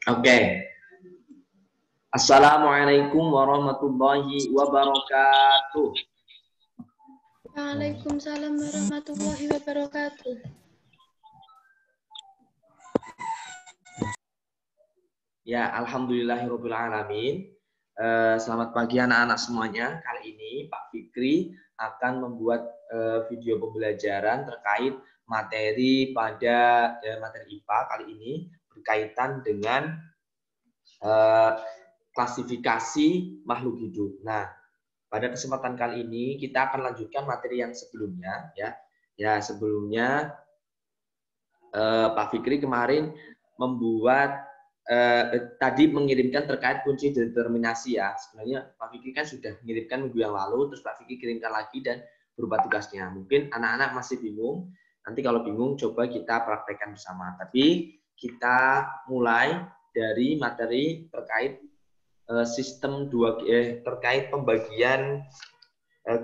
Oke. Assalamualaikum warahmatullahi wabarakatuh. Waalaikumsalam warahmatullahi wabarakatuh. Ya, alhamdulillahirabbil alamin. Selamat pagi anak-anak semuanya. Kali ini Pak Fikri akan membuat video pembelajaran terkait materi pada materi IPA kali ini berkaitan dengan klasifikasi makhluk hidup. Nah, pada kesempatan kali ini kita akan lanjutkan materi yang sebelumnya ya. Ya, sebelumnya Pak Fikri kemarin membuat tadi mengirimkan terkait kunci determinasi ya. Sebenarnya Pak Fikri kan sudah mengirimkan minggu yang lalu, terus Pak Fikri kirimkan lagi dan berupa tugasnya. Mungkin anak-anak masih bingung. Nanti kalau bingung coba kita praktekkan bersama. Tapi kita mulai dari materi terkait sistem terkait pembagian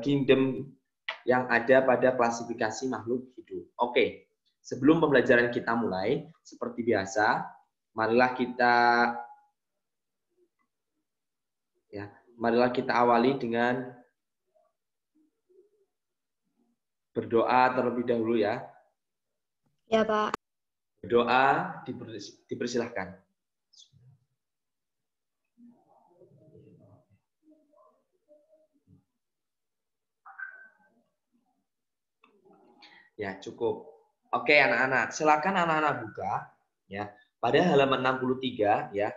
kingdom yang ada pada klasifikasi makhluk hidup. Oke, sebelum pembelajaran kita mulai, seperti biasa, marilah kita awali dengan berdoa terlebih dahulu ya. Ya, Pak. Berdoa dipersilahkan. Ya, cukup. Oke, anak-anak, silakan anak-anak buka ya. Pada halaman 63 ya.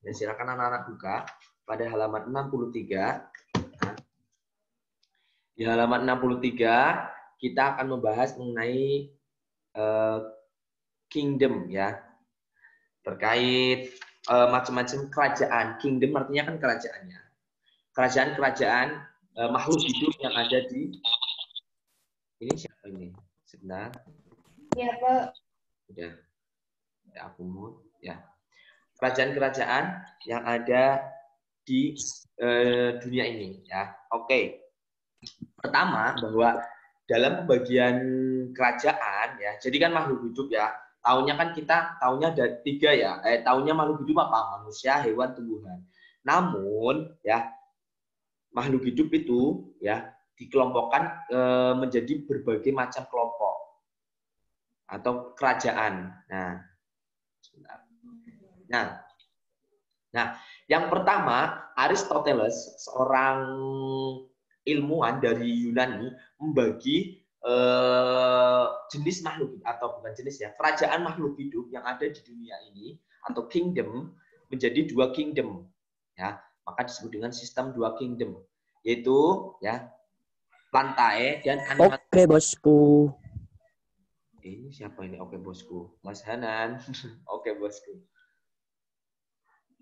Ya, silakan anak-anak buka pada halaman 63. Nah, di halaman 63 kita akan membahas mengenai kingdom ya. Terkait macam-macam kerajaan. Kingdom artinya kan kerajaannya. Kerajaan-kerajaan makhluk hidup yang ada di ini siapa ini? Sebentar. Ya, Pak. Udah aku mute ya. Kerajaan-kerajaan yang ada di dunia ini ya. Oke. Pertama bahwa dalam pembagian kerajaan ya, jadi kan makhluk hidup ya. Tahunnya kan kita tahunnya ada 3 ya. Tahunnya makhluk hidup apa? Manusia, hewan, tumbuhan. Namun ya makhluk hidup itu ya dikelompokkan menjadi berbagai macam kelompok atau kerajaan. Nah, yang pertama Aristoteles, seorang ilmuwan dari Yunani, membagi jenis makhluk atau bukan jenis ya, kerajaan makhluk hidup yang ada di dunia ini atau kingdom menjadi 2 kingdom ya. Maka disebut dengan sistem 2 kingdom, yaitu ya Plantae dan animal. Oke, bosku. Ini siapa ini? Oke, bosku. Mas Hanan. Oke, bosku.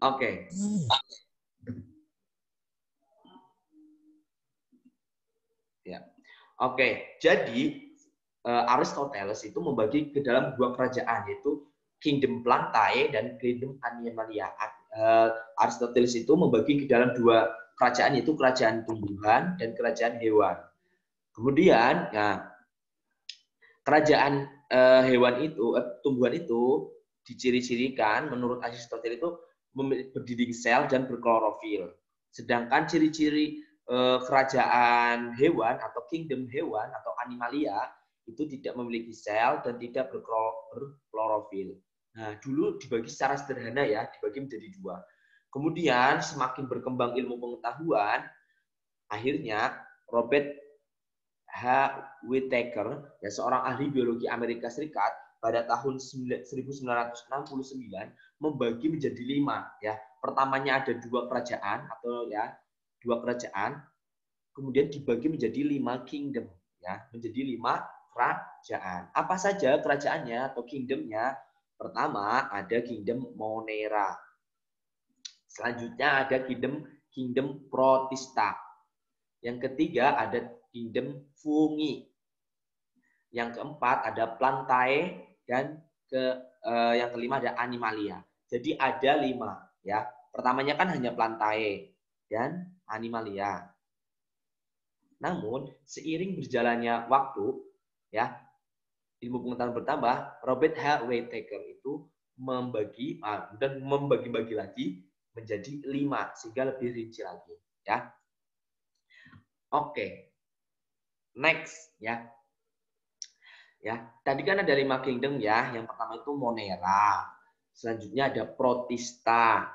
Oke. Ya. Oke, jadi Aristoteles itu membagi ke dalam 2 kerajaan, yaitu Kingdom Plantae dan Kingdom Animalia. Aristoteles itu membagi ke dalam 2 kerajaan, yaitu kerajaan tumbuhan dan kerajaan hewan. Kemudian, ya, kerajaan hewan itu, tumbuhan itu diciri-cirikan menurut Aristoteles itu berdinding sel dan berklorofil. Sedangkan ciri-ciri kerajaan hewan atau kingdom hewan atau animalia itu tidak memiliki sel dan tidak berklorofil. Nah, dulu dibagi secara sederhana ya, dibagi menjadi 2. Kemudian semakin berkembang ilmu pengetahuan, akhirnya Robert H. Whittaker, ya, seorang ahli biologi Amerika Serikat, pada tahun 1969 membagi menjadi 5 ya. Pertamanya ada 2 kerajaan atau ya 2 kerajaan, kemudian dibagi menjadi 5 kingdom ya, menjadi 5 kerajaan. Apa saja kerajaannya atau kingdomnya? Pertama ada kingdom Monera. Selanjutnya ada kingdom Protista. Yang ketiga ada kingdom Fungi. Yang keempat ada Plantae dan yang kelima ada Animalia. Jadi ada 5 ya. Pertamanya kan hanya Plantae dan Animalia. Namun seiring berjalannya waktu ya, ilmu pengetahuan bertambah, Robert H. Whittaker itu membagi lagi menjadi 5 sehingga lebih rinci lagi ya. Oke. Next ya. Ya, tadi kan ada 5 kingdom ya. Yang pertama itu Monera. Selanjutnya ada Protista,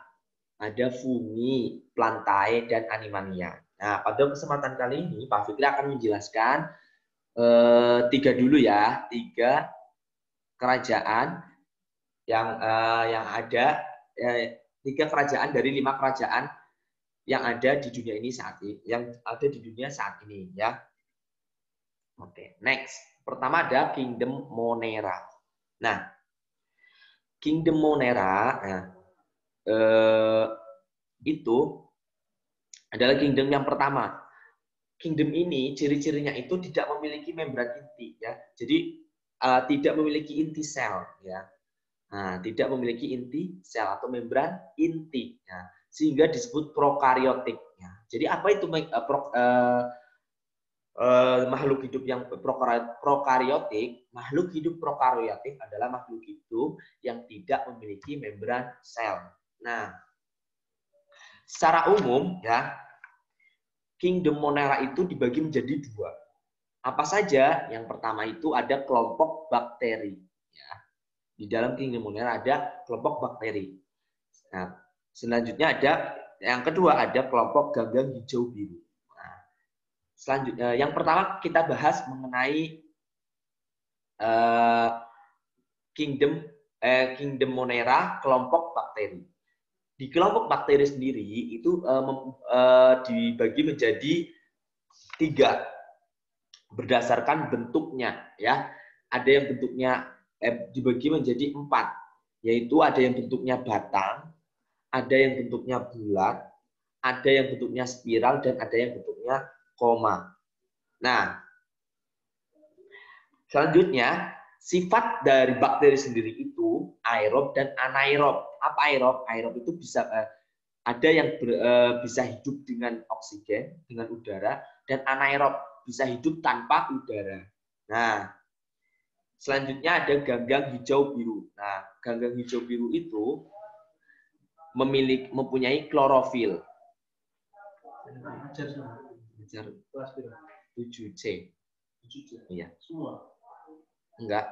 ada Fungi, Plantae, dan Animania. Nah, pada kesempatan kali ini Pak Fikri akan menjelaskan 3 dulu ya, 3 kerajaan yang ada 3 kerajaan dari 5 kerajaan yang ada di dunia ini saat ini, ya. Oke, next. Pertama ada Kingdom Monera. Nah, Kingdom Monera itu adalah kingdom yang pertama. Kingdom ini ciri-cirinya itu tidak memiliki membran inti ya. Jadi tidak memiliki inti sel ya. Nah, tidak memiliki inti sel atau membran inti ya. Sehingga disebut prokariotik ya. Jadi apa itu makhluk hidup yang prokariotik? Makhluk hidup prokariotik adalah makhluk hidup yang tidak memiliki membran sel. Nah, secara umum ya, Kingdom Monera itu dibagi menjadi 2. Apa saja? Yang pertama itu ada kelompok bakteri. Ya. Di dalam Kingdom Monera ada kelompok bakteri. Nah, selanjutnya ada yang kedua ada kelompok ganggang hijau biru. Nah, selanjutnya yang pertama kita bahas mengenai Kingdom Monera kelompok bakteri. Di kelompok bakteri sendiri itu dibagi menjadi 3 berdasarkan bentuknya ya. Ada yang bentuknya dibagi menjadi 4, yaitu ada yang bentuknya batang, ada yang bentuknya bulat, ada yang bentuknya spiral, dan ada yang bentuknya koma. Nah, selanjutnya sifat dari bakteri sendiri itu aerob dan anaerob. Apa aerob? Aerob itu bisa ada yang bisa hidup dengan oksigen, dengan udara, dan anaerob bisa hidup tanpa udara. Nah, selanjutnya ada ganggang hijau biru. Nah, ganggang hijau biru itu mempunyai klorofil. 7C. Iya. Semua. Enggak,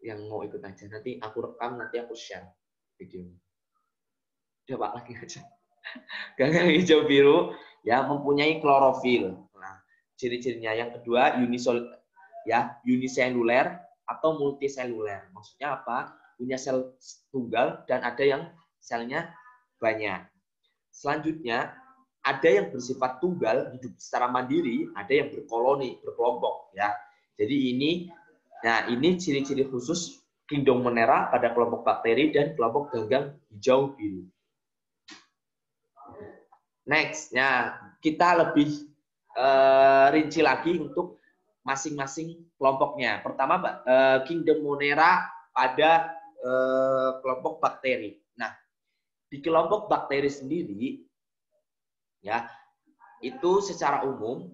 yang mau ikut aja. Nanti aku rekam, nanti aku share videonya. Coba lagi aja. Ganggang hijau biru ya mempunyai klorofil. Nah, ciri-cirinya yang kedua uniseluler atau multiseluler. Maksudnya apa? Punya sel tunggal dan ada yang selnya banyak. Selanjutnya ada yang bersifat tunggal hidup secara mandiri, ada yang berkoloni, berkelompok ya. Jadi ini ciri-ciri khusus Kingdom Monera pada kelompok bakteri dan kelompok ganggang hijau biru. Next, ya kita lebih rinci lagi untuk masing-masing kelompoknya. Pertama, Kingdom Monera pada kelompok bakteri. Nah, di kelompok bakteri sendiri, ya itu secara umum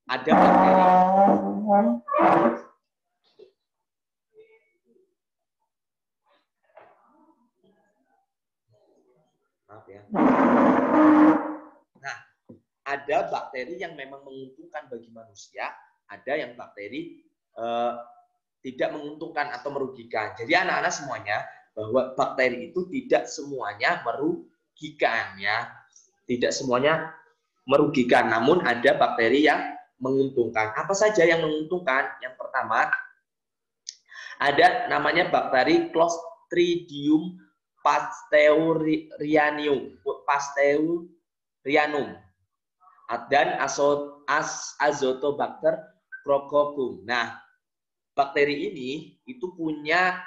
ada bakteri. Maaf ya. Nah, ada bakteri yang memang menguntungkan bagi manusia, ada yang bakteri tidak menguntungkan atau merugikan. Jadi anak-anak semuanya bahwa bakteri itu tidak semuanya merugikan ya. Tidak semuanya merugikan, namun ada bakteri yang menguntungkan. Apa saja yang menguntungkan? Yang pertama ada namanya bakteri Clostridium pasteurianum dan Azotobacter crococum. Nah, bakteri ini itu punya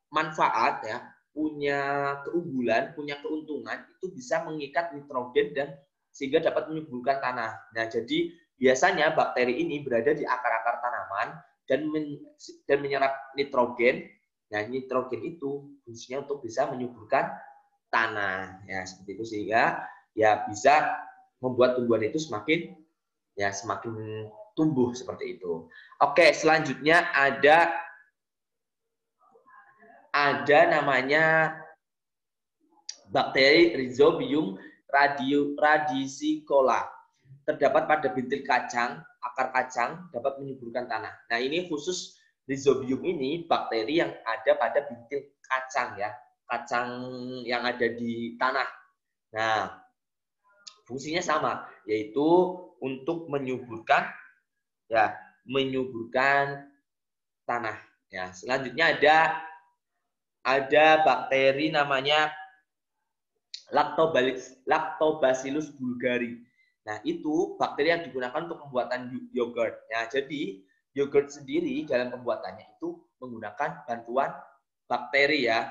manfaat ya, punya keunggulan, punya keuntungan, itu bisa mengikat nitrogen dan sehingga dapat menyuburkan tanah. Nah, jadi biasanya bakteri ini berada di akar-akar tanaman dan menyerap nitrogen. Nah, nitrogen itu fungsinya untuk bisa menyuburkan tanah. Ya, seperti itu sehingga ya bisa membuat tumbuhan itu semakin tumbuh seperti itu. Oke, selanjutnya ada ada namanya bakteri Rhizobium radicicola. Terdapat pada bintil kacang, akar kacang dapat menyuburkan tanah. Nah, ini khusus Rhizobium ini bakteri yang ada pada bintil kacang ya, kacang yang ada di tanah. Nah, fungsinya sama, yaitu untuk menyuburkan tanah. Ya, selanjutnya ada bakteri namanya Lactobacillus bulgari. Nah, itu bakteri yang digunakan untuk pembuatan yogurt. Ya, jadi yogurt sendiri dalam pembuatannya itu menggunakan bantuan bakteri ya.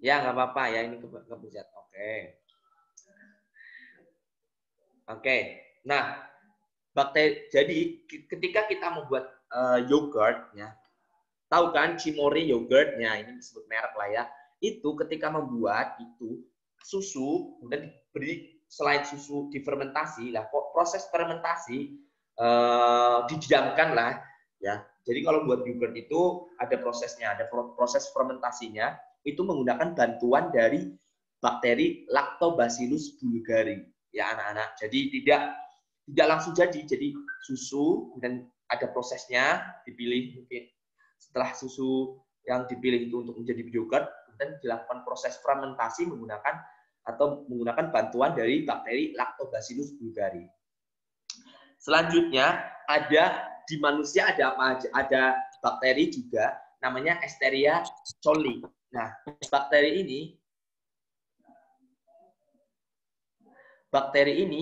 Ya, nggak apa-apa ya, ini kepencet. Oke. Nah, bakteri. Jadi ketika kita membuat yogurt, ya, tahu kan Cimori yogurt? Ya, ini disebut merek lah ya. Itu ketika membuat itu susu, kemudian diberi selain susu difermentasi lah, proses fermentasi didiamkan lah, ya. Jadi kalau buat yogurt itu ada prosesnya, ada proses fermentasinya, itu menggunakan bantuan dari bakteri Lactobacillus bulgari, ya anak-anak. Jadi tidak langsung jadi susu dan ada prosesnya, dipilih mungkin setelah susu yang dipilih itu untuk menjadi yogurt, kemudian dilakukan proses fermentasi menggunakan bantuan dari bakteri Lactobacillus bulgari. Selanjutnya ada di manusia ada apa aja? Ada bakteri juga namanya Escherichia coli. Nah, bakteri ini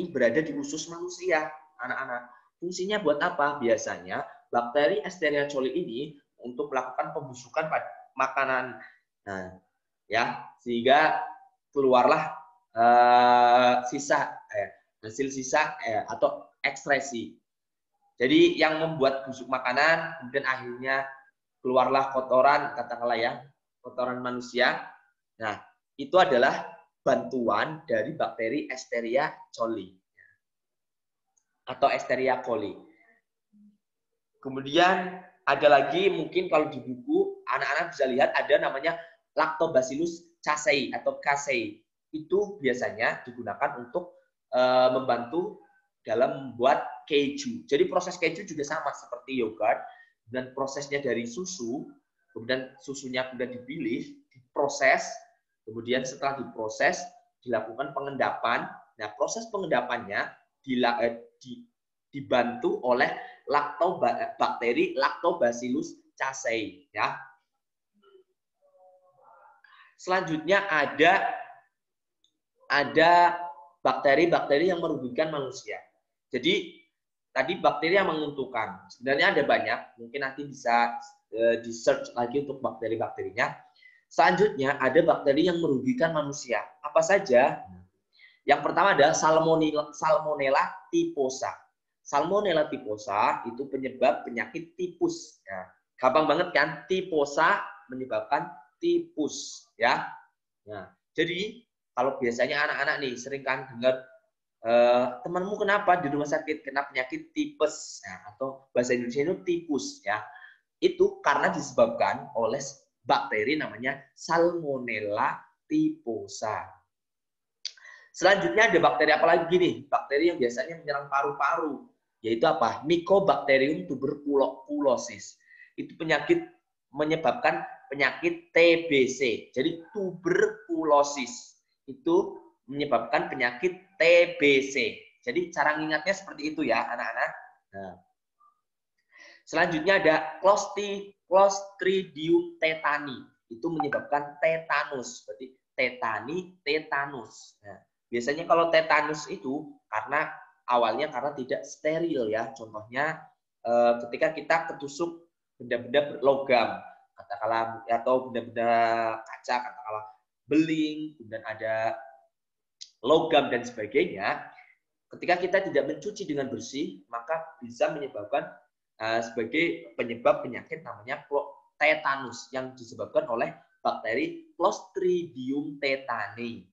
berada di usus manusia, anak-anak. Fungsinya buat apa? Biasanya bakteri Escherichia coli ini untuk melakukan pembusukan pada makanan. Nah, ya, sehingga keluarlah hasil sisa atau ekskresi. Jadi yang membuat busuk makanan, kemudian akhirnya keluarlah kotoran, katakanlah ya, kotoran manusia. Nah, itu adalah bantuan dari bakteri Escherichia coli atau Escherichia coli. Kemudian ada lagi mungkin kalau di buku anak-anak bisa lihat ada namanya Lactobacillus casei atau casei. Itu biasanya digunakan untuk membantu dalam membuat keju. Jadi proses keju juga sama seperti yogurt, dan prosesnya dari susu, kemudian susunya kemudian diproses, kemudian setelah diproses dilakukan pengendapan. Nah, proses pengendapannya dibantu oleh bakteri Lactobacillus casei ya. Selanjutnya ada bakteri-bakteri yang merugikan manusia. Jadi tadi bakteri yang menguntungkan. Sebenarnya ada banyak, mungkin nanti bisa di-search lagi untuk bakteri-bakterinya. Selanjutnya ada bakteri yang merugikan manusia. Apa saja? Yang pertama adalah Salmonella typhosa. Salmonella typhosa itu penyebab penyakit tipus. Ya, gampang banget kan? Typhosa menyebabkan tipus. Ya. Nah, jadi kalau biasanya anak-anak nih sering kan dengar temanmu kenapa di rumah sakit kena penyakit tipes, nah, atau bahasa Indonesia itu tipus ya. Itu karena disebabkan oleh bakteri namanya Salmonella typhosa. Selanjutnya ada bakteri apa lagi nih? Bakteri yang biasanya menyerang paru-paru, yaitu apa? Mycobacterium tuberculosis. Itu menyebabkan penyakit TBC. Jadi tuberkulosis itu menyebabkan penyakit TBC. Jadi cara mengingatnya seperti itu ya, anak-anak. Nah. Selanjutnya ada Clostridium tetani. Itu menyebabkan tetanus. Berarti tetanus. Nah, biasanya kalau tetanus itu awalnya karena tidak steril ya. Contohnya ketika kita ketusuk benda-benda logam, katakanlah, atau benda-benda kaca, katakanlah beling, kemudian ada logam dan sebagainya, ketika kita tidak mencuci dengan bersih, maka bisa menyebabkan sebagai penyebab penyakit namanya tetanus yang disebabkan oleh bakteri Clostridium tetani.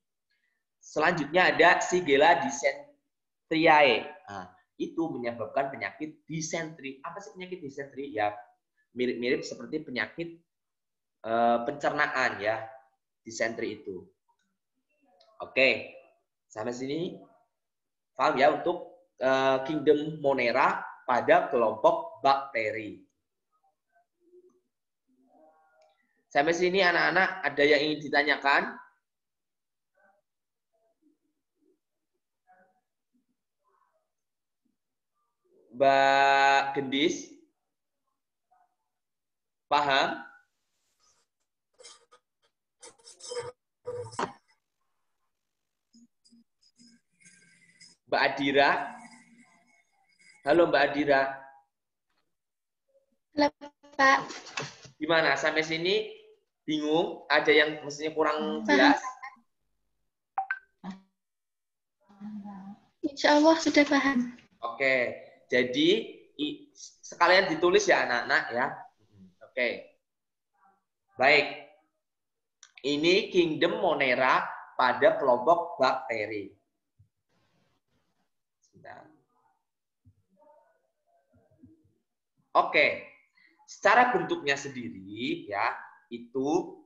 Selanjutnya ada Shigella dysenteriae. Nah, itu menyebabkan penyakit disentri. Apa sih penyakit disentri? Ya mirip-mirip seperti penyakit pencernaan ya, disentri itu. Oke, sampai sini paham ya untuk kingdom Monera pada kelompok bakteri. Sampai sini anak-anak ada yang ingin ditanyakan? Mbak Gendis? Paham? Mbak Adira? Halo Mbak Adira. Halo, Pak. Gimana? Sampai sini bingung? Ada yang mestinya kurang Paham. jelas? Insya Allah sudah paham. Oke, jadi sekalian ditulis ya anak-anak ya. Oke, baik. Ini kingdom Monera pada kelompok bakteri. Oke, secara bentuknya sendiri ya itu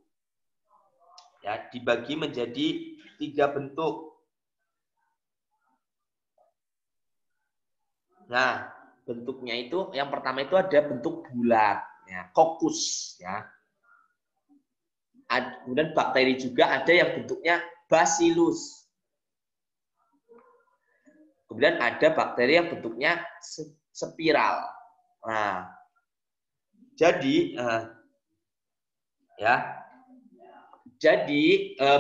ya dibagi menjadi 3 bentuk. Nah, bentuknya itu yang pertama itu ada bentuk bulat, ya, kokus, ya. Kemudian bakteri juga ada yang bentuknya bacillus. Kemudian ada bakteri yang bentuknya spiral. Nah, jadi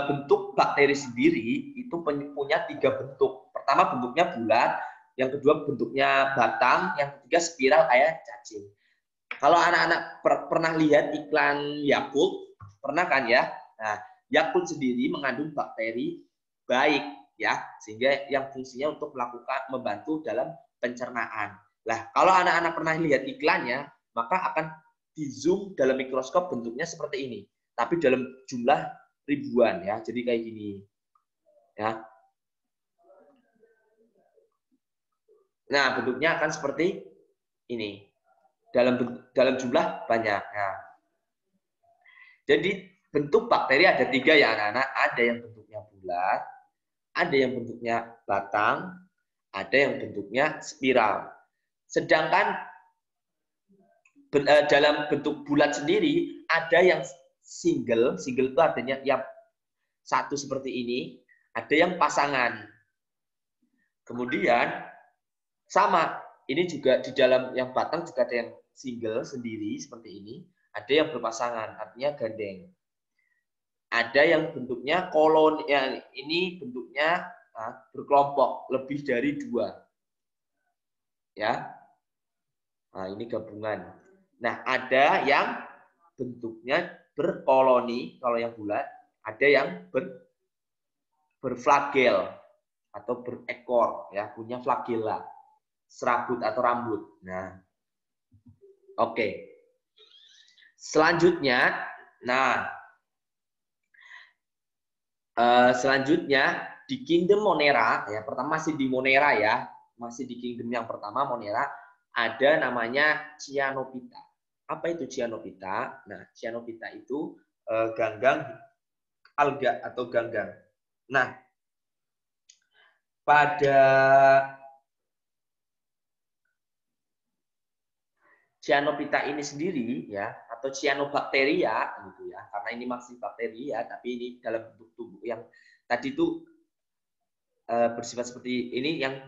bentuk bakteri sendiri itu punya 3 bentuk. Pertama bentuknya bulat, yang kedua bentuknya batang, yang ketiga spiral kayak cacing. Kalau anak-anak pernah lihat iklan Yakult, pernah kan ya? Nah, Yakult sendiri mengandung bakteri baik ya, sehingga yang fungsinya untuk membantu dalam pencernaan. Nah, kalau anak-anak pernah lihat iklannya, maka akan di zoom dalam mikroskop bentuknya seperti ini, tapi dalam jumlah ribuan ya. Jadi kayak gini. Ya. Nah, bentuknya akan seperti ini. Dalam jumlah banyak. Nah. Jadi bentuk bakteri ada 3 ya anak-anak. Ada yang bentuknya bulat, ada yang bentuknya batang, ada yang bentuknya spiral. Sedangkan dalam bentuk bulat sendiri ada yang single itu artinya yang satu seperti ini, ada yang pasangan. Kemudian sama, ini juga di dalam yang batang juga ada yang single sendiri seperti ini, ada yang berpasangan artinya gandeng. Ada yang bentuknya koloni, ya, ini bentuknya berkelompok lebih dari 2. Ya. Nah, ini gabungan. Nah, ada yang bentuknya berkoloni kalau yang bulat, ada yang berflagel atau berekor ya, punya flagella, serabut atau rambut. Nah. Oke. Selanjutnya, selanjutnya di kingdom Monera, ya pertama masih di Monera ya, masih di kingdom yang pertama Monera, ada namanya Cyanophyta. Apa itu Cyanophyta? Nah, Cyanophyta itu ganggang alga atau ganggang. Nah, pada Cyanophyta ini sendiri ya, atau cyanobacteria gitu ya, karena ini masih bakteri ya, tapi ini dalam bentuk tubuh yang tadi itu bersifat seperti ini, yang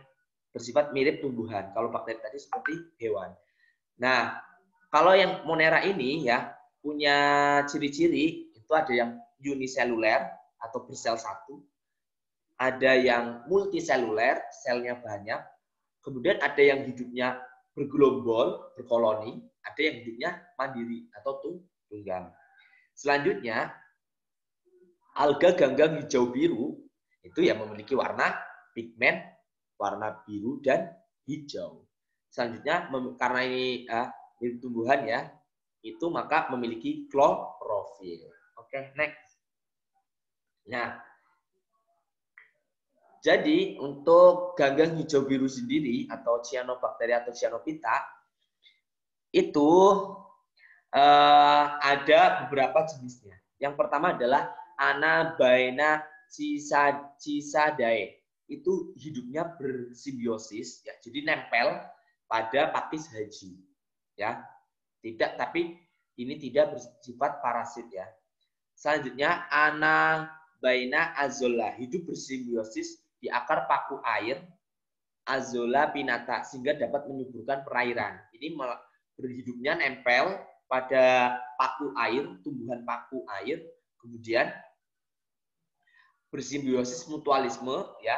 bersifat mirip tumbuhan. Kalau bakteri tadi seperti hewan. Nah, kalau yang Monera ini ya punya ciri-ciri itu ada yang uniseluler atau bersel satu, ada yang multiseluler, selnya banyak, kemudian ada yang hidupnya bergelombol, berkoloni, ada yang hidupnya mandiri atau tunggang. Selanjutnya, alga ganggang hijau biru itu yang memiliki warna pigmen warna biru dan hijau. Selanjutnya, karena ini tumbuhan ya, itu maka memiliki klorofil. Oke, next. Nah, Jadi untuk ganggang hijau biru sendiri atau cyanobacteria atau cyanophyta itu ada beberapa jenisnya. Yang pertama adalah Anabaena cicadae. Itu hidupnya bersimbiosis, ya, jadi nempel pada pakis haji, ya. Tidak, tapi ini tidak bersifat parasit, ya. Selanjutnya Anabaena azolla, hidup bersimbiosis di akar paku air Azolla pinnata sehingga dapat menyuburkan perairan. Ini berhidupnya nempel pada paku air, tumbuhan paku air, kemudian bersimbiosis mutualisme, ya.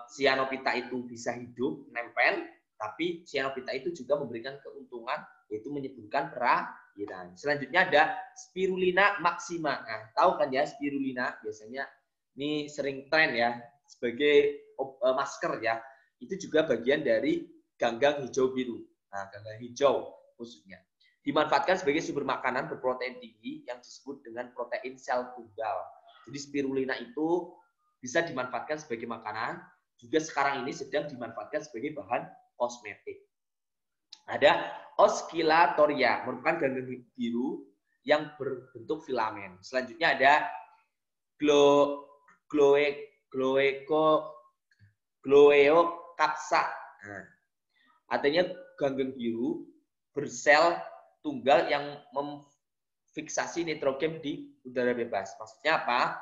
Cyanophyta itu bisa hidup nempel, tapi cyanophyta itu juga memberikan keuntungan, yaitu menyuburkan perairan. Selanjutnya ada Spirulina maxima. Nah, tahu kan ya spirulina, biasanya ini sering tren ya sebagai masker, ya. Itu juga bagian dari ganggang hijau biru. Nah, ganggang hijau khususnya dimanfaatkan sebagai sumber makanan berprotein tinggi yang disebut dengan protein sel tunggal. Jadi spirulina itu bisa dimanfaatkan sebagai makanan, juga sekarang ini sedang dimanfaatkan sebagai bahan kosmetik. Ada Oscillatoria, merupakan ganggang biru yang berbentuk filamen. Selanjutnya ada Gloeocapsa. Nah, artinya ganggang biru bersel tunggal yang memfiksasi nitrogen di udara bebas. Maksudnya apa?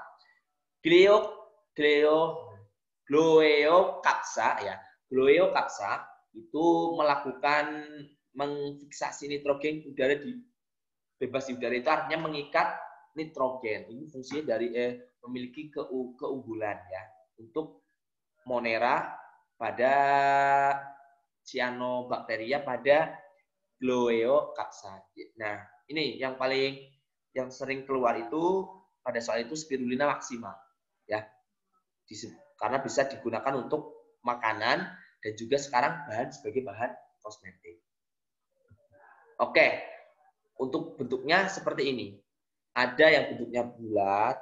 Gloeocapsa, ya. Gloeocapsa itu melakukan memfiksasi nitrogen udara di bebas di udara, itu artinya mengikat nitrogen. Ini fungsinya dari memiliki keunggulan, ya, untuk Monera pada cyanobacteria pada Gloeocapsa. Nah, ini yang sering keluar itu pada soal itu Spirulina maxima, ya. Karena bisa digunakan untuk makanan dan juga sekarang sebagai bahan kosmetik. Oke, untuk bentuknya seperti ini. Ada yang bentuknya bulat,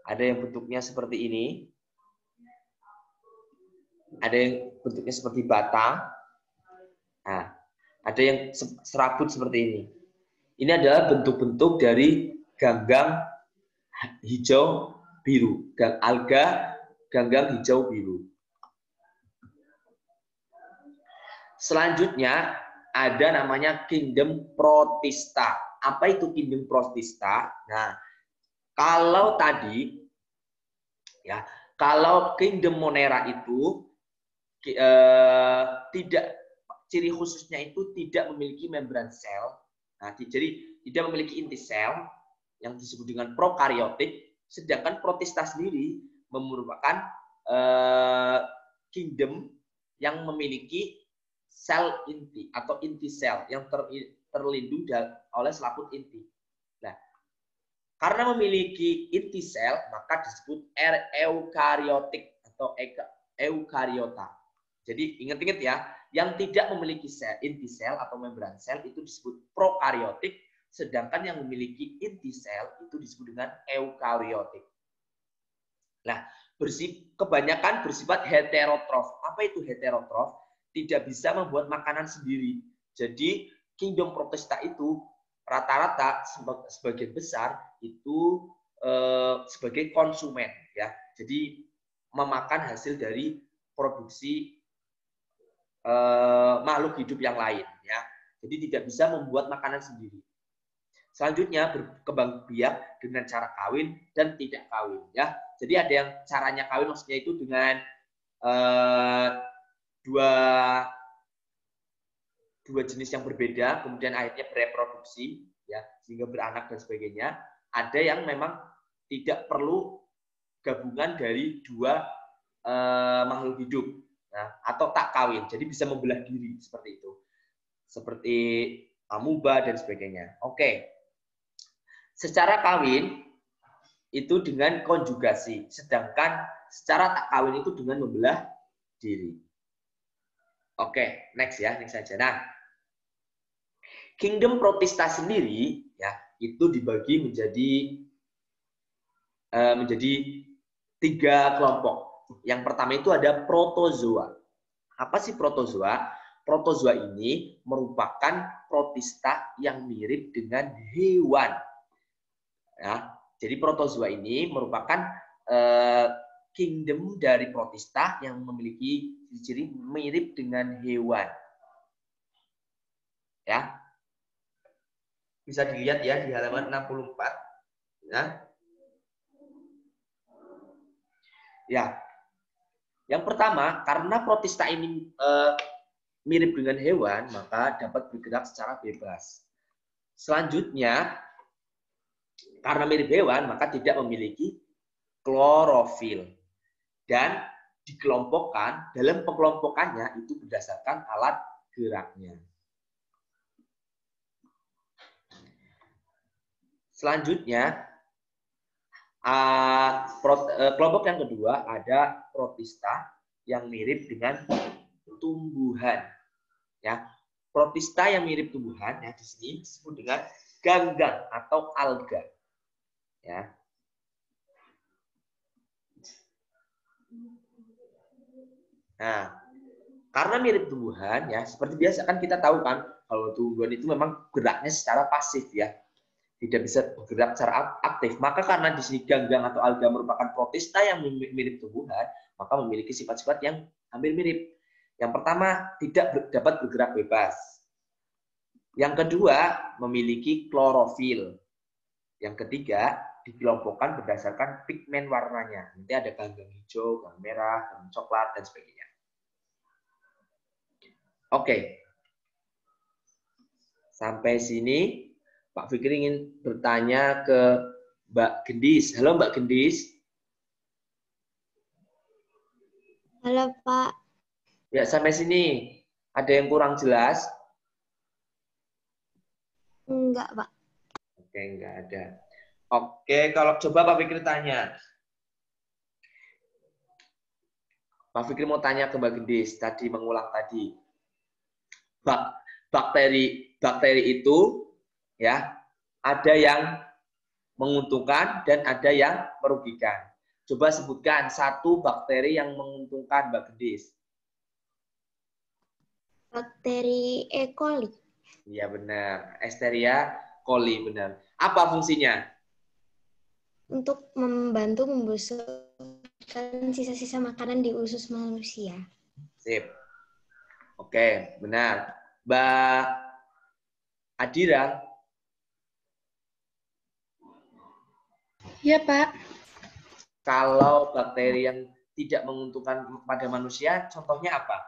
ada yang bentuknya seperti ini, ada yang bentuknya seperti bata, nah, ada yang serabut seperti ini. Ini adalah bentuk-bentuk dari ganggang hijau biru, alga ganggang hijau biru. Selanjutnya ada namanya kingdom protista. Apa itu kingdom protista? Nah, kalau tadi, ya, kalau kingdom monera itu tidak, ciri khususnya itu tidak memiliki membran sel. Nah, jadi tidak memiliki inti sel yang disebut dengan prokaryotik, sedangkan protista sendiri merupakan kingdom yang memiliki sel inti atau inti sel yang terlindung oleh selaput inti. Nah, karena memiliki inti sel, maka disebut eukariotik atau eukariota. Jadi ingat-ingat ya, yang tidak memiliki inti sel atau membran sel itu disebut prokariotik, sedangkan yang memiliki inti sel itu disebut dengan eukariotik. Nah, kebanyakan bersifat heterotrof. Apa itu heterotrof? Tidak bisa membuat makanan sendiri. Jadi kingdom protista itu rata-rata sebagian besar itu sebagai konsumen, ya. Jadi memakan hasil dari produksi makhluk hidup yang lain, ya. Jadi tidak bisa membuat makanan sendiri. Selanjutnya berkembang biak dengan cara kawin dan tidak kawin, ya. Jadi ada yang caranya kawin, maksudnya itu dengan dua jenis yang berbeda, kemudian akhirnya bereproduksi, ya, sehingga beranak dan sebagainya. Ada yang memang tidak perlu gabungan dari dua makhluk hidup, nah, atau tak kawin, jadi bisa membelah diri seperti itu, seperti amuba dan sebagainya. Oke, secara kawin itu dengan konjugasi, sedangkan secara tak kawin itu dengan membelah diri. Oke, next ya, next saja. Nah, kingdom protista sendiri, ya, itu dibagi menjadi menjadi 3 kelompok. Yang pertama itu ada protozoa. Apa sih protozoa? Protozoa ini merupakan protista yang mirip dengan hewan. Ya, jadi protozoa ini merupakan kingdom dari protista yang memiliki ciri-ciri mirip dengan hewan. Ya, bisa dilihat ya di halaman 64. Ya, ya. Yang pertama, karena protista ini mirip dengan hewan, maka dapat bergerak secara bebas. Selanjutnya, karena mirip hewan, maka tidak memiliki klorofil. Dan dikelompokkan, dalam pengelompokannya itu berdasarkan alat geraknya. Selanjutnya, kelompok yang kedua ada protista yang mirip dengan tumbuhan. Ya, protista yang mirip tumbuhan ya di sini disebut dengan ganggang atau alga. Ya. Nah, karena mirip tumbuhan ya, seperti biasa kan kita tahu kan kalau tumbuhan itu memang geraknya secara pasif ya. Tidak bisa bergerak secara aktif. Maka karena di sini ganggang atau alga merupakan protista yang mirip tumbuhan, maka memiliki sifat-sifat yang hampir mirip. Yang pertama, tidak dapat bergerak bebas. Yang kedua, memiliki klorofil. Yang ketiga, dikelompokkan berdasarkan pigmen warnanya. Nanti ada ganggang hijau, ganggang merah, ganggang coklat, dan sebagainya. Oke. Sampai sini, Pak Fikri ingin bertanya ke Mbak Gendis. Halo Mbak Gendis. Halo, Pak. Ya, sampai sini. Ada yang kurang jelas? Enggak, Pak. Oke, enggak ada. Oke, kalau coba Pak Fikri tanya. Pak Fikri mau tanya ke Mbak Gendis. Tadi mengulang tadi. Bakteri itu ya ada yang menguntungkan dan ada yang merugikan. Coba sebutkan satu bakteri yang menguntungkan, Mbak Gendis. Bakteri E. coli. Iya benar. Escherichia coli benar. Apa fungsinya? Untuk membantu membusukkan sisa-sisa makanan di usus manusia. Sip. Oke, benar. Mbak Adira. Iya, Pak. Kalau bakteri yang tidak menguntungkan pada manusia, contohnya apa?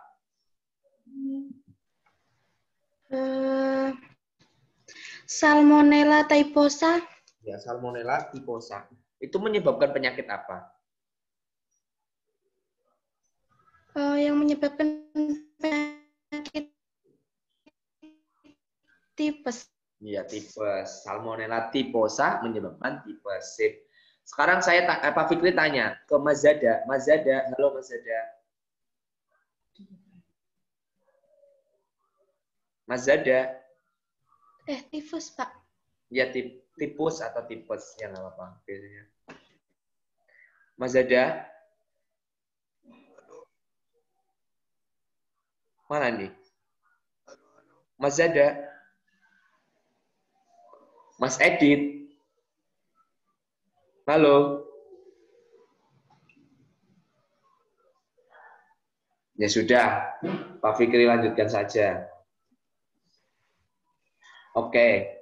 Salmonella typhosa. Ya, Salmonella typhosa. Itu menyebabkan penyakit apa? Yang menyebabkan penyakit tipes. Iya, tipes. Salmonella typhosa menyebabkan tipes. Sip. Sekarang saya Pak Fikri tanya ke Mas Zada. Mas Zada, halo Mas Zada. Mas Zada. Tifus, Pak. Ya, tipus atau tipes yang apa biasanya. Mas Zada. Mana nih? Mas Zada. Mas Edit. Halo. Ya sudah, Pak Fikri lanjutkan saja. Oke,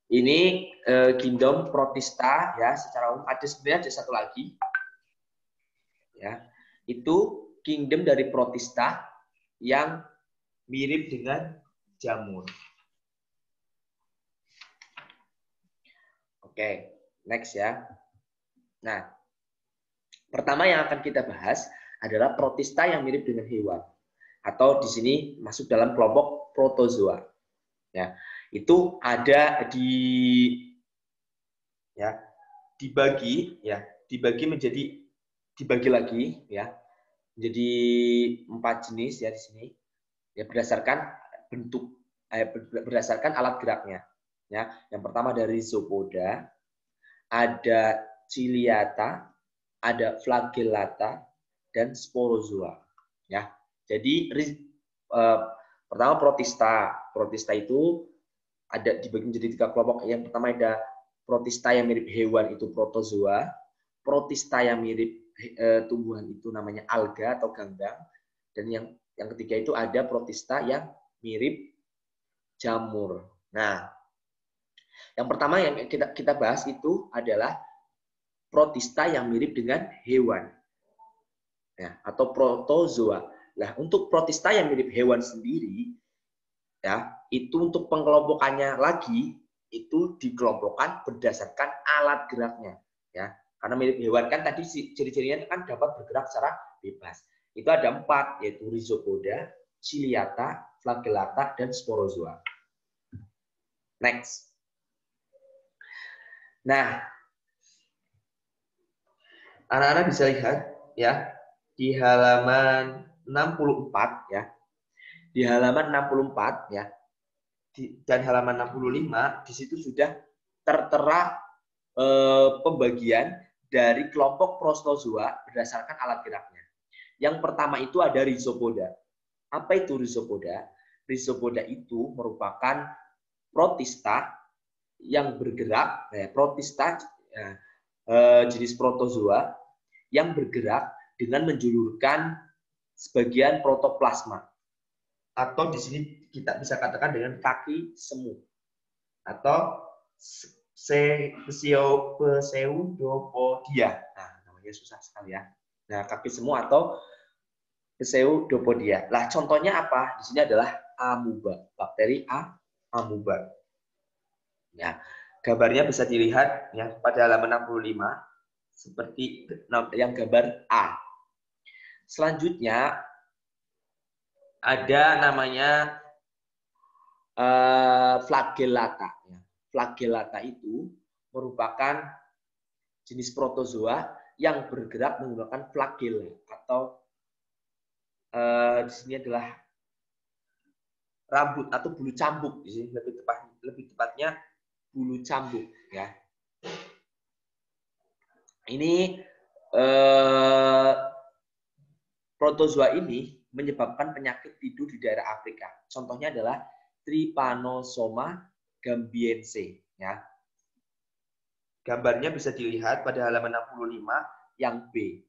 ini kingdom protista ya secara umum. Sebenarnya ada satu lagi, ya itu kingdom dari protista yang mirip dengan jamur. Oke, next ya. Nah, pertama yang akan kita bahas adalah protista yang mirip dengan hewan, atau di sini masuk dalam kelompok protozoa. Ya, itu ada dibagi lagi ya menjadi 4 jenis ya di sini ya berdasarkan bentuk berdasarkan alat geraknya ya. Yang pertama dari rhizopoda, ada ciliata, ada flagellata, dan sporozoa. Ya, jadi pertama protista. Protista itu ada dibagi menjadi 3 kelompok. Yang pertama ada protista yang mirip hewan itu protozoa, protista yang mirip tumbuhan itu namanya alga atau ganggang, dan yang ketiga itu ada protista yang mirip jamur. Nah, yang pertama yang kita bahas itu adalah protista yang mirip dengan hewan, ya, atau protozoa. Nah, untuk protista yang mirip hewan sendiri, ya, itu untuk pengelompokannya lagi itu dikelompokkan berdasarkan alat geraknya, ya. Karena mirip hewan kan tadi ciri-cirinya kan dapat bergerak secara bebas. Itu ada 4, yaitu Rhizopoda, Ciliata, Flagellata, dan Sporozoa. Next. Nah, anak-anak bisa lihat ya di halaman 64 ya. Di halaman 64 ya. Dan halaman 65 di situ sudah tertera pembagian dari kelompok protozoa berdasarkan alat geraknya. Yang pertama itu ada Rhizopoda. Apa itu Rhizopoda? Rhizopoda itu merupakan protista yang bergerak, protista jenis protozoa yang bergerak dengan menjulurkan sebagian protoplasma, atau di sini kita bisa katakan dengan kaki semu atau pseudopodia. Nah, namanya susah sekali ya. Nah, kaki semu atau pseudopodia. Lah, contohnya apa? Di sini adalah amuba, bakteri amuba. Ya, gambarnya bisa dilihat ya pada halaman 65 seperti yang gambar A. Selanjutnya ada namanya flagellata. Flagellata itu merupakan jenis protozoa yang bergerak menggunakan flagella atau di sini adalah rambut atau bulu cambuk. Di sini lebih tepatnya bulu cambuk ya. Ini protozoa ini menyebabkan penyakit tidur di daerah Afrika. Contohnya adalah Trypanosoma gambiense ya. Gambarnya bisa dilihat pada halaman 65 yang B.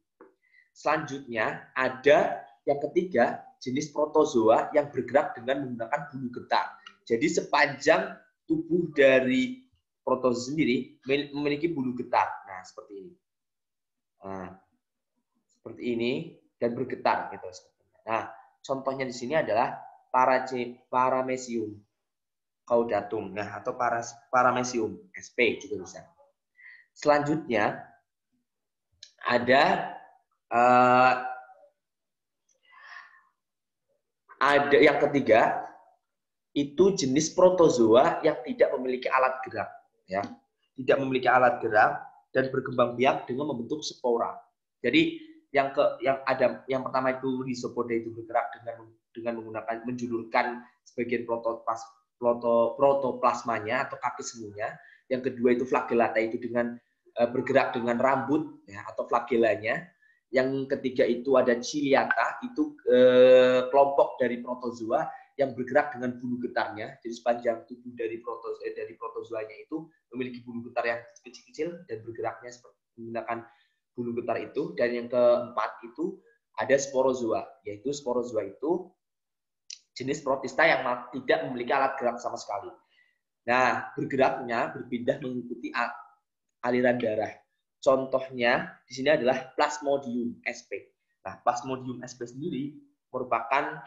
Selanjutnya ada yang ketiga jenis protozoa yang bergerak dengan menggunakan bulu getah. Jadi sepanjang tubuh dari protozoa sendiri memiliki bulu getah. Nah, seperti ini. Nah, seperti ini dan bergetar gitu. Nah, contohnya di sini adalah Paramecium caudatum, nah, atau Paramecium sp juga bisa. Selanjutnya ada yang ketiga itu jenis protozoa yang tidak memiliki alat gerak, ya, tidak memiliki alat gerak dan berkembang biak dengan membentuk spora. Jadi yang pertama itu Rhizopoda itu bergerak dengan menggunakan menjulurkan sebagian protoplasmanya atau kaki semuanya. Yang kedua itu Flagellata itu dengan bergerak dengan rambut ya, atau flagellanya. Yang ketiga itu ada Ciliata, itu kelompok dari protozoa yang bergerak dengan bulu getarnya. Jadi sepanjang tubuh dari protozoanya itu memiliki bulu getar yang kecil-kecil dan bergeraknya seperti menggunakan bulu getar itu. Dan yang keempat itu ada sporozoa, yaitu sporozoa itu jenis protista yang tidak memiliki alat gerak sama sekali. Nah, bergeraknya berpindah mengikuti aliran darah. Contohnya di sini adalah Plasmodium sp. Nah, Plasmodium sp sendiri merupakan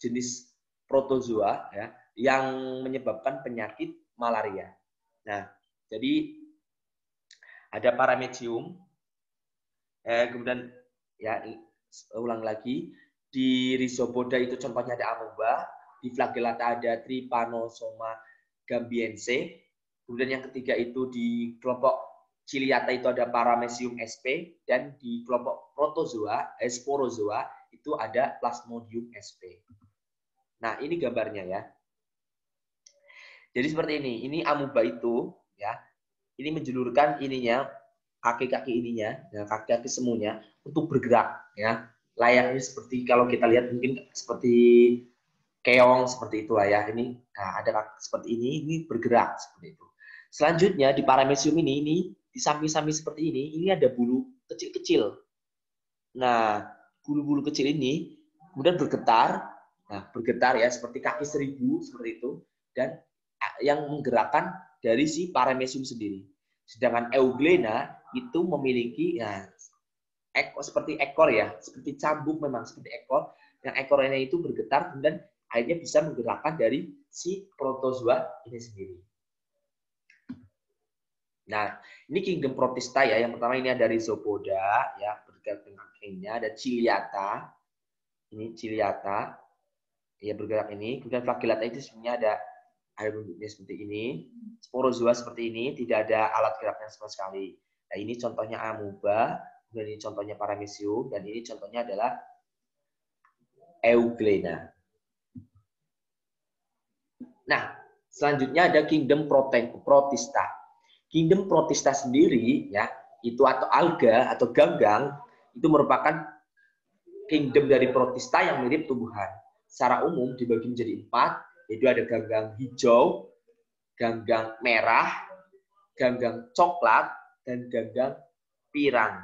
jenis protozoa ya, yang menyebabkan penyakit malaria. Nah, jadi ada Paramecium, kemudian ya ulang lagi di Rhizopoda itu contohnya ada amoeba, di Flagellata ada Trypanosoma gambiense. Kemudian yang ketiga itu di kelompok Ciliata itu ada Paramecium sp, dan di kelompok protozoa, sporozoa itu ada Plasmodium sp. Nah, ini gambarnya ya. Jadi seperti ini amoeba itu ya. ini menjulurkan ininya, kaki-kaki ininya, ya, kaki-kaki semuanya untuk bergerak, ya. Layaknya seperti kalau kita lihat mungkin seperti keong seperti itulah ya. Ini nah, ada kaki seperti ini bergerak seperti itu. Selanjutnya di paramecium ini di samping-samping seperti ini ada bulu kecil-kecil. Nah, bulu-bulu kecil ini kemudian bergetar. Nah, bergetar ya seperti kaki 1000 seperti itu dan yang menggerakkan dari si paramecium sendiri. Sedangkan euglena itu memiliki ya seperti ekor ya, seperti cambuk memang seperti ekor. Yang ekornya itu bergetar dan akhirnya bisa menggerakkan dari si protozoa ini sendiri. Nah, ini kingdom Protista ya. Yang pertama ini ada Rhizopoda ya, bergerak dengan kakinya, ada Ciliata. Ini Ciliata. Ya bergerak ini. Kemudian Flagellata itu sebenarnya ada bentuknya seperti ini. Sporozoa seperti ini, tidak ada alat geraknya sama sekali. Nah, ini contohnya amoeba, dan ini contohnya paramecium, dan ini contohnya adalah euglena. Nah, selanjutnya ada kingdom Protista. Kingdom Protista sendiri ya, itu atau alga atau ganggang itu merupakan kingdom dari Protista yang mirip tumbuhan. Secara umum dibagi menjadi 4, yaitu ada ganggang hijau, ganggang merah, ganggang coklat, dan ganggang pirang.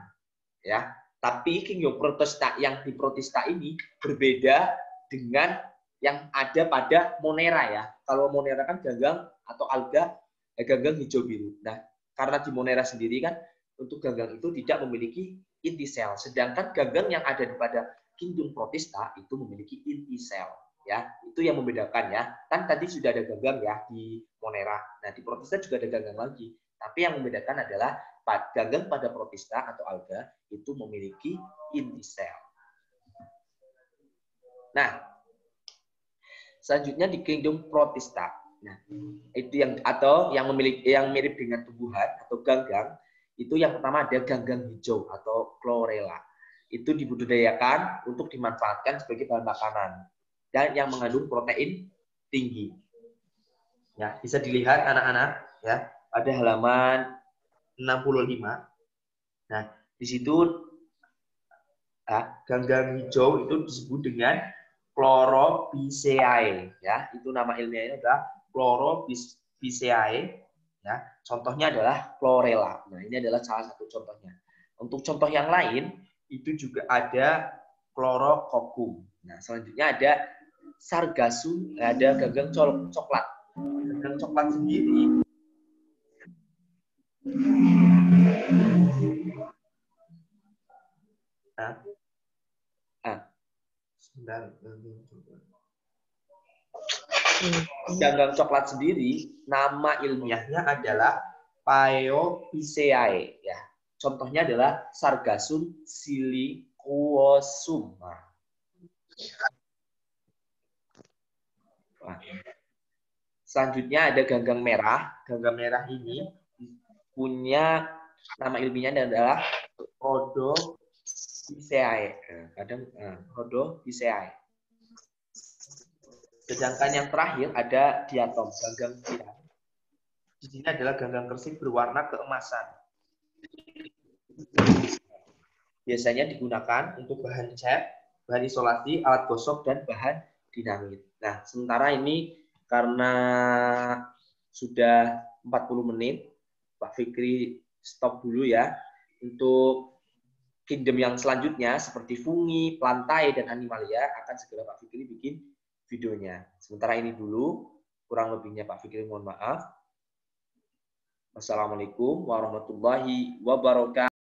Ya, tapi kingdom Protista yang di Protista ini berbeda dengan yang ada pada Monera ya. Kalau Monera kan ganggang atau alga ganggang hijau biru. Nah, karena di Monera sendiri kan untuk ganggang itu tidak memiliki inti sel, sedangkan ganggang yang ada pada kingdom Protista itu memiliki inti sel. Ya, itu yang membedakan ya. Kan tadi sudah ada ganggang ya di Monera. Nah, di Protista juga ada ganggang lagi. Tapi yang membedakan adalah ganggang pada Protista atau alga itu memiliki inti sel. Nah, selanjutnya di kingdom Protista. Nah, itu yang mirip dengan tumbuhan atau ganggang, itu yang pertama ada ganggang hijau atau chlorella. Itu dibudidayakan untuk dimanfaatkan sebagai bahan makanan dan yang mengandung protein tinggi. Ya, bisa dilihat anak-anak ya pada halaman 65. Nah, di situ ganggang hijau itu disebut dengan Chlorobiceae ya. Itu nama ilmiahnya adalah Chlorobiceae ya. Contohnya adalah chlorella. Nah, ini adalah salah satu contohnya. Untuk contoh yang lain itu juga ada Chlorococcum. Nah, selanjutnya ada Sargassum, ada ganggang coklat. Ganggang coklat sendiri ganggang coklat sendiri nama ilmiahnya adalah Phaeophyceae ya. Contohnya adalah Sargassum siliquosum. Selanjutnya ada ganggang merah. Ganggang merah ini punya nama ilmiahnya adalah Rhodophyceae. Rhodophyceae. Sedangkan yang terakhir ada diatom, ganggang pirang. Di sini adalah ganggang kersik berwarna keemasan. Biasanya digunakan untuk bahan cat, bahan isolasi, alat gosok, dan bahan dinamit. Nah, sementara ini karena sudah 40 menit, Pak Fikri stop dulu ya. Untuk kingdom yang selanjutnya seperti fungi, plantae, dan animalia akan segera Pak Fikri bikin videonya. Sementara ini dulu, kurang lebihnya Pak Fikri mohon maaf. Wassalamualaikum warahmatullahi wabarakatuh.